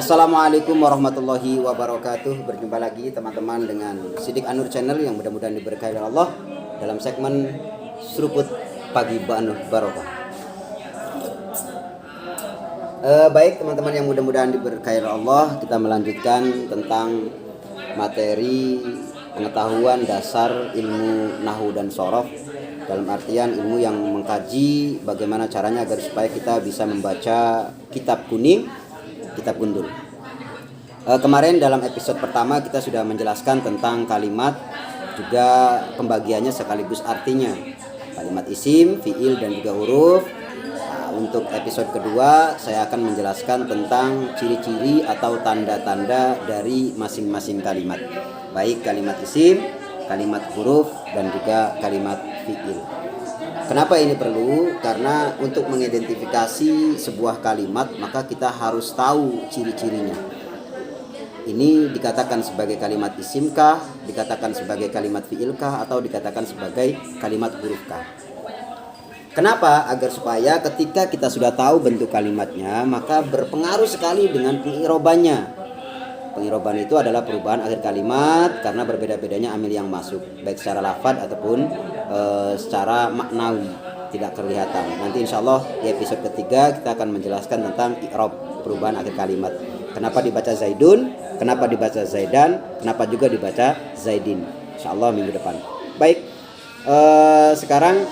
Assalamualaikum warahmatullahi wabarakatuh. Berjumpa lagi teman-teman dengan Sidik Anur Channel yang mudah-mudahan diberkahi oleh Allah dalam segmen Seruput Pagi Ba'nu Barokah. Baik teman-teman yang mudah-mudahan diberkahi oleh Allah, kita melanjutkan tentang materi pengetahuan dasar ilmu nahwu dan shorof, dalam artian ilmu yang mengkaji bagaimana caranya agar supaya kita bisa membaca kitab kuning, kitab gundul. Kemarin dalam episode pertama kita sudah menjelaskan tentang kalimat, juga pembagiannya sekaligus artinya, kalimat isim, fiil dan juga huruf. Untuk episode kedua saya akan menjelaskan tentang ciri-ciri atau tanda-tanda dari masing-masing kalimat, baik kalimat isim, kalimat huruf dan juga kalimat fiil. Kenapa ini perlu? Karena untuk mengidentifikasi sebuah kalimat maka kita harus tahu ciri-cirinya. Ini dikatakan sebagai kalimat isimkah, dikatakan sebagai kalimat fiilkah, atau dikatakan sebagai kalimat hurufkah. Kenapa? Agar supaya ketika kita sudah tahu bentuk kalimatnya maka berpengaruh sekali dengan pengirobannya. Pengiroban itu adalah perubahan akhir kalimat karena berbeda-bedanya amil yang masuk, baik secara lafadz ataupun secara maknawi, tidak kelihatan. Nanti insya Allah di episode ketiga kita akan menjelaskan tentang i'rab, perubahan akhir kalimat. Kenapa dibaca Zaidun, kenapa dibaca Zaidan, kenapa juga dibaca Zaidin. Insya Allah minggu depan. Baik, sekarang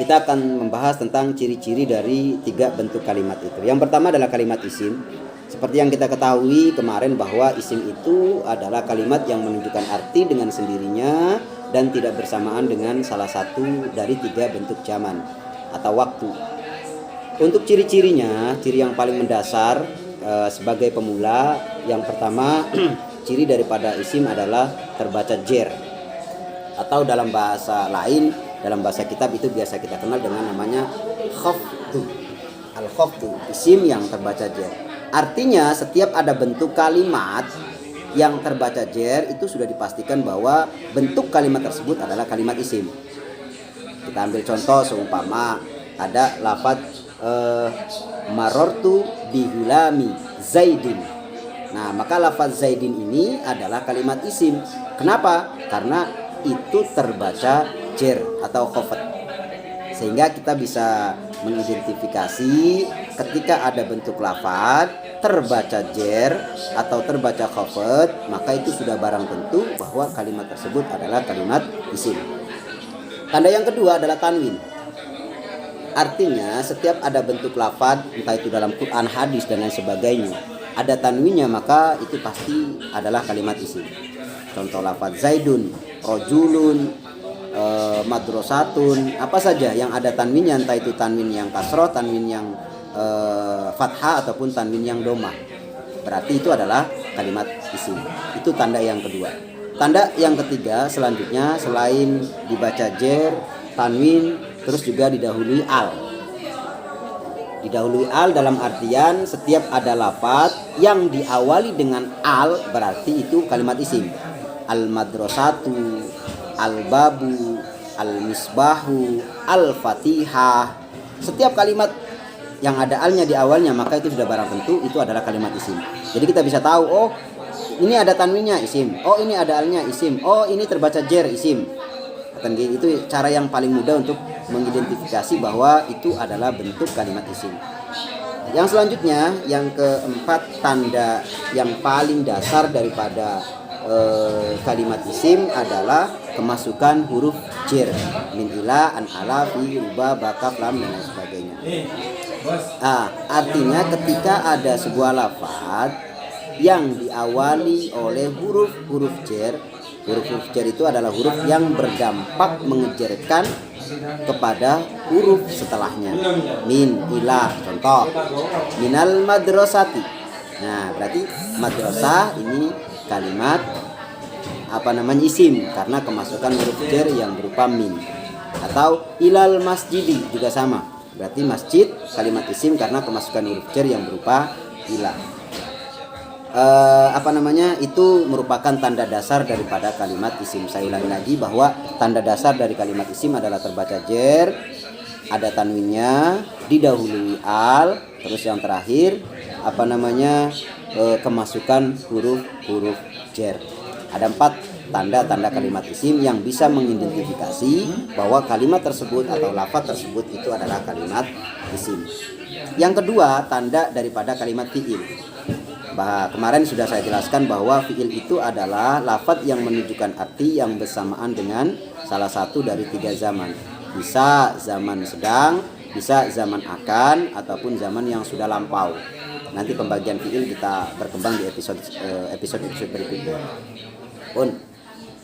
kita akan membahas tentang ciri-ciri dari 3 bentuk kalimat itu. Yang pertama adalah kalimat isim. Seperti yang kita ketahui kemarin bahwa isim itu adalah kalimat yang menunjukkan arti dengan sendirinya dan tidak bersamaan dengan salah satu dari 3 bentuk zaman atau waktu. Untuk ciri-cirinya, ciri yang paling mendasar sebagai pemula, yang pertama ciri daripada isim adalah terbaca jer, atau dalam bahasa lain, dalam bahasa kitab itu biasa kita kenal dengan namanya khafdu. Al-khafdu, isim yang terbaca jer. Artinya setiap ada bentuk kalimat yang terbaca jer itu sudah dipastikan bahwa bentuk kalimat tersebut adalah kalimat isim. Kita ambil contoh, seumpama ada lafaz marortu bihulami Zaidin. Nah, maka lafaz Zaidin ini adalah kalimat isim. Kenapa? Karena itu terbaca jer atau khafat. Sehingga kita bisa mengidentifikasi ketika ada bentuk lafaz terbaca jer atau terbaca khafat, maka itu sudah barang tentu bahwa kalimat tersebut adalah kalimat isim. Tanda yang kedua adalah tanwin. Artinya setiap ada bentuk lafaz, entah itu dalam Quran, hadis dan lain sebagainya, ada tanwinnya, maka itu pasti adalah kalimat isim. Contoh lafaz Zaidun, rojulun, madrasatun, apa saja yang ada tanwinnya, entah itu tanwin yang kasroh, tanwin yang fathah ataupun tanwin yang domah, berarti itu adalah kalimat isim. Itu tanda yang kedua. Tanda yang ketiga selanjutnya, selain dibaca jer, tanwin, terus juga didahului al. Didahului al dalam artian setiap ada lafaz yang diawali dengan al berarti itu kalimat isim. Al-madrasatu, al-babu, al-misbahu, al-fatihah. Setiap kalimat yang ada alnya di awalnya maka itu sudah barang tentu itu adalah kalimat isim. Jadi kita bisa tahu, oh ini ada tanwinnya isim, oh ini ada alnya isim, oh ini terbaca jer isim. Itu cara yang paling mudah untuk mengidentifikasi bahwa itu adalah bentuk kalimat isim. Yang selanjutnya, yang keempat, tanda yang paling dasar daripada kalimat isim adalah kemasukan huruf jer, min, ila, an, ala, fi, ruba, bakaf, lam dan lain sebagainya. Artinya ketika ada sebuah lafaz yang diawali oleh huruf-huruf jer, huruf-huruf jer itu adalah huruf yang berdampak mengejerkan kepada huruf setelahnya. Min, ila, contoh minal madrasati. Nah, berarti madrasah ini kalimat isim karena kemasukan huruf jer yang berupa min. Atau ilal masjidi juga sama, berarti masjid kalimat isim karena kemasukan huruf jer yang berupa ila. Itu merupakan tanda dasar daripada kalimat isim. Saya ulangi lagi bahwa tanda dasar dari kalimat isim adalah terbaca jer, ada tanwinnya, didahului al, terus yang terakhir kemasukan huruf-huruf jar. Ada 4 tanda-tanda kalimat isim yang bisa mengidentifikasi bahwa kalimat tersebut atau lafaz tersebut itu adalah kalimat isim. Yang kedua, tanda daripada kalimat fi'il. Kemarin sudah saya jelaskan bahwa fi'il itu adalah lafaz yang menunjukkan arti yang bersamaan dengan salah satu dari 3 zaman. Bisa zaman sedang, bisa zaman akan, ataupun zaman yang sudah lampau. Nanti pembagian fi'il kita berkembang di episode berikutnya.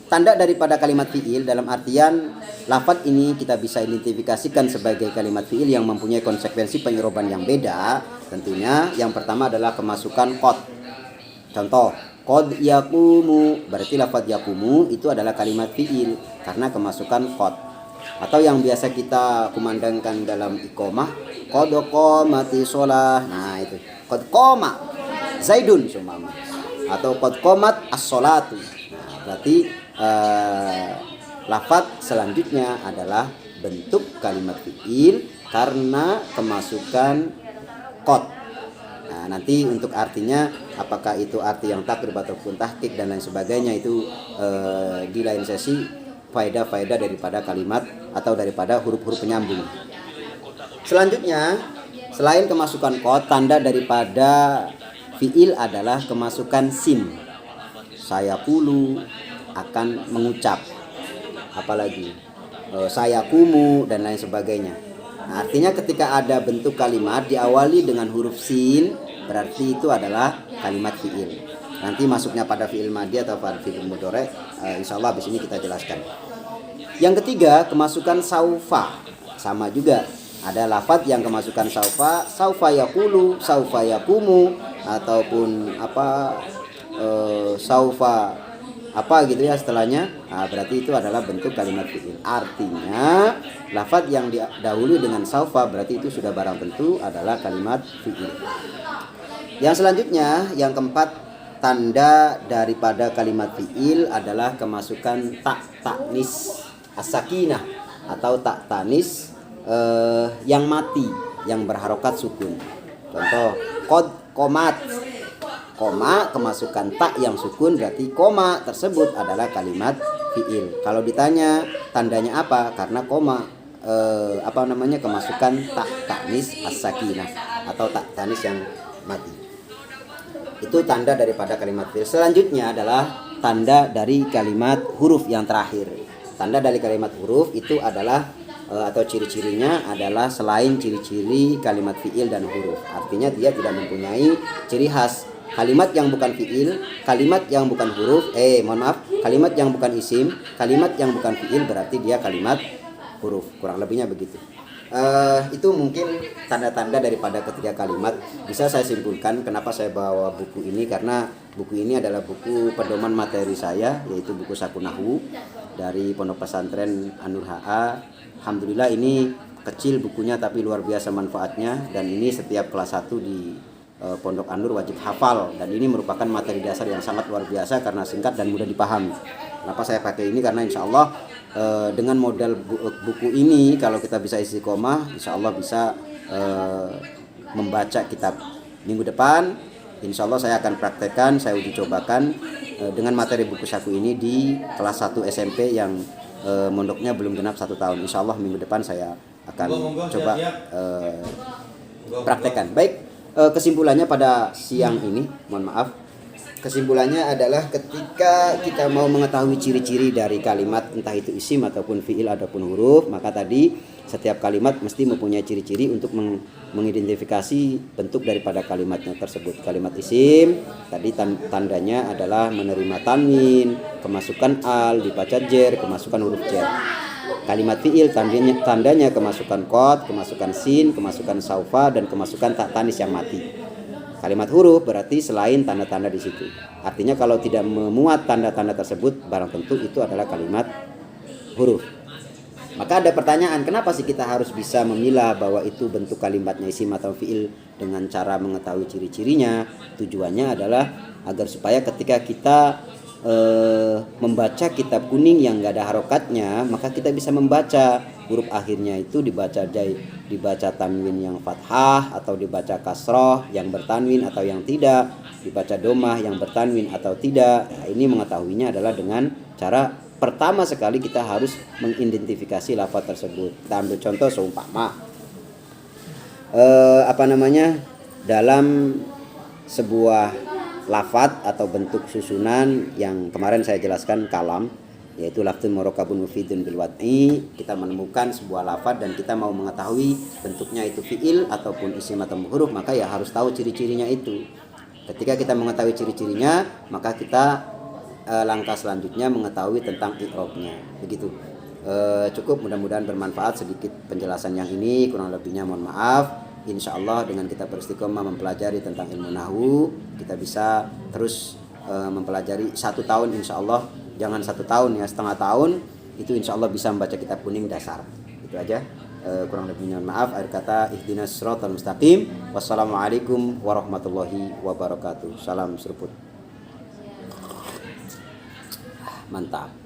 Tanda daripada kalimat fi'il dalam artian lafaz ini kita bisa identifikasikan sebagai kalimat fi'il yang mempunyai konsekuensi penyeroban yang beda. Tentunya yang pertama adalah kemasukan qad. Contoh, qad yaqumu, berarti lafaz yaqumu itu adalah kalimat fi'il karena kemasukan qad. Atau yang biasa kita kumandangkan dalam iqamah, qad qamati shalah. Nah, itu qad qama Zaidun sumama, atau qad qamat as-sholatu. Berarti lafaz selanjutnya adalah bentuk kalimat fi'il karena kemasukan qad. Nah, nanti untuk artinya apakah itu arti yang takrib ataupun tahqiq dan lain sebagainya itu di lain sesi, faedah-faedah daripada kalimat atau daripada huruf-huruf penyambung. Selanjutnya, selain kemasukan qad, tanda daripada fi'il adalah kemasukan sin. Saya kulu akan mengucap, apalagi saya kumu dan lain sebagainya. Nah, artinya ketika ada bentuk kalimat diawali dengan huruf sin, berarti itu adalah kalimat fi'il. Nanti masuknya pada fi'il madhi atau pada fi'il mudhari, insyaallah habis ini kita jelaskan. Yang ketiga, kemasukan saufa. Sama juga, ada lafaz yang kemasukan saufa yaqulu, saufa yaqumu, ataupun saufa gitu ya setelahnya. Nah, berarti itu adalah bentuk kalimat fi'il. Artinya lafaz yang didahului dengan saufa berarti itu sudah barang tentu adalah kalimat fi'il. Yang selanjutnya, yang keempat, tanda daripada kalimat fi'il adalah kemasukan ta'nis as-sakinah atau tanis yang mati, yang berharokat sukun. Contoh, qad qomat, koma kemasukan tak yang sukun, berarti koma tersebut adalah kalimat fi'il. Kalau ditanya tandanya apa, karena koma kemasukan tanis as-sakinah atau tanis yang mati. Itu tanda daripada kalimat fi'il. Selanjutnya adalah tanda dari kalimat huruf yang terakhir. Tanda dari kalimat huruf itu adalah atau ciri-cirinya adalah selain ciri-ciri kalimat fi'il dan huruf. Artinya dia tidak mempunyai ciri khas. Kalimat yang bukan fi'il, kalimat yang bukan huruf, kalimat yang bukan isim, kalimat yang bukan fi'il berarti dia kalimat huruf. Kurang lebihnya begitu. Itu mungkin tanda-tanda daripada ketiga kalimat. Bisa saya simpulkan kenapa saya bawa buku ini, karena buku ini adalah buku pedoman materi saya, yaitu buku Saku Nahwu dari Pondok Pesantren An-Nur HA. Alhamdulillah ini kecil bukunya tapi luar biasa manfaatnya, dan ini setiap kelas 1 di Pondok An-Nur wajib hafal, dan ini merupakan materi dasar yang sangat luar biasa karena singkat dan mudah dipahami. Kenapa saya pakai ini? Karena insya Allah dengan modal buku ini kalau kita bisa istiqomah, insya Allah bisa membaca kitab. Minggu depan insya Allah saya akan praktekkan, saya uji cobakan dengan materi buku Saku ini di kelas 1 SMP yang mondoknya belum genap 1 tahun. Insya Allah minggu depan saya akan coba praktekkan. Baik. Kesimpulannya pada siang ini, kesimpulannya adalah ketika kita mau mengetahui ciri-ciri dari kalimat, entah itu isim ataupun fi'il ataupun huruf, maka tadi setiap kalimat mesti mempunyai ciri-ciri untuk mengidentifikasi bentuk daripada kalimatnya tersebut. Kalimat isim tadi tandanya adalah menerima tanwin, kemasukan al, dibaca jer, kemasukan huruf jer. Kalimat fi'il tandanya kemasukan qad, kemasukan sin, kemasukan saufa, dan kemasukan tak tanis yang mati. Kalimat huruf berarti selain tanda-tanda di situ. Artinya kalau tidak memuat tanda-tanda tersebut, barang tentu itu adalah kalimat huruf. Maka ada pertanyaan, kenapa sih kita harus bisa memilah bahwa itu bentuk kalimatnya isim atau fi'il dengan cara mengetahui ciri-cirinya? Tujuannya adalah agar supaya ketika kita membaca kitab kuning yang gak ada harokatnya, maka kita bisa membaca huruf akhirnya itu dibaca tanwin yang fathah atau dibaca kasroh yang bertanwin atau yang tidak, dibaca domah yang bertanwin atau tidak. Nah, ini mengetahuinya adalah dengan cara pertama sekali kita harus mengidentifikasi lafaz tersebut. Kita ambil contoh seumpama dalam sebuah lafaz atau bentuk susunan yang kemarin saya jelaskan kalam, yaitu lafzun murakkabun mufidun bil wad'i, kita menemukan sebuah lafaz dan kita mau mengetahui bentuknya itu fiil ataupun isim atau huruf, maka ya harus tahu ciri-cirinya itu. Ketika kita mengetahui ciri-cirinya, maka kita langkah selanjutnya mengetahui tentang i'rabnya. Begitu. Cukup, mudah-mudahan bermanfaat sedikit penjelasan yang ini, kurang lebihnya mohon maaf. Insya Allah dengan kita beristiqomah mempelajari tentang ilmu nahwu, kita bisa terus mempelajari 1 tahun insya Allah. Jangan 1 tahun ya, setengah tahun itu insya Allah bisa membaca kitab kuning dasar. Itu aja. Kurang lebihnya maaf. Akhir kata, ihdinas siratal mustaqim. Wassalamualaikum warahmatullahi wabarakatuh. Salam seruput. Mantap.